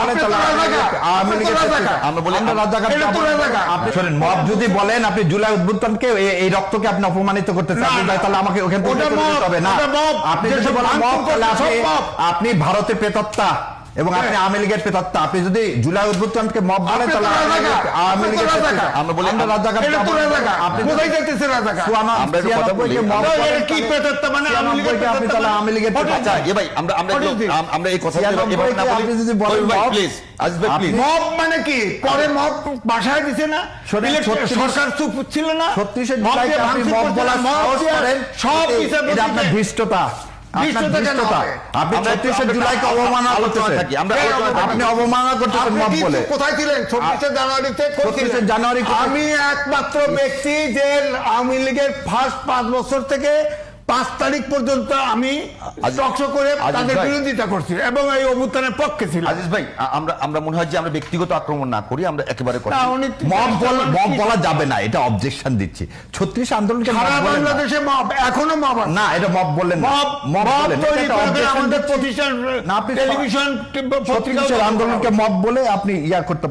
বলে তাহলে আওয়ামী লীগের আমরা বলি আমরা রাজাকার। আপনি শুনেন, মব যদি বলেন আপনি জুলাই উদ্বুদ্ধনকে এই রক্তকে আপনি অপমানিত করতে চাচ্ছেন, তাহলে আমাকে ওখানে বলতে হবে না। আপনি যদি বলেন মব, তাহলে আপনি ভারতের প্রেতাত্মা এবং আপনি আওয়ামী লীগের প্রেতাত্মা। আপনি যদি জুলাই উদ্বুদ্ধনকে মব বলেন তাহলে আওয়ামী লীগের আমরা বলি আমরা রাজাকার। আপনি কোথায় যাইতেছেন রাজাকার? আমরা একটা কথা বলি, মব কি প্রেতাত্মা মানে আওয়ামী লীগের প্রেতাত্মা, আপনি তাহলে আওয়ামী লীগের প্রেতাত্মা। এ ভাই আমরা এই কথা এভাবে না বলি, যদি বলেন মব প্লিজ আসবে প্লিজ। মব মানে কি? পরে মব বাসায় দিছে না, সরকার চুপ ছিল না। 36 জুলাই আপনি মব বলা সাহস করেন, সব এটা আপনার ধৃষ্টতা। আপনি 36 জুলাইকে অবমাননা করতেছেন, আপনি অবমাননা করতেছেন মব বলে। কোথায় ছিলেন 26 জানুয়ারিতে? 26 জানুয়ারি আমি একমাত্র ব্যক্তি যে আওয়ামী লীগের ফার্স্ট 5 বছর থেকে 5 তারিখ পর্যন্ত আমি টকশো করে তাদের বিরোধিতা করছি এবং এই অভ্যুত্থানের পক্ষে ছিলাম। আজিজ ভাই, আমরা মনে হয় যে আমরা ব্যক্তিগত আক্রমণ না করি, আমরা একেবারে মব বলা যাবে না, এটা অবজেকশন দিচ্ছি। 36 আন্দোলনকে সারা বাংলাদেশে মব, এখনো মব না, এটা মব বললেন না। মব তৈরি করে আমাদের প্রতিষ্ঠান, টেলিভিশন, পত্রিকা আন্দোলনকে মব বলে আপনি ইয়া করতে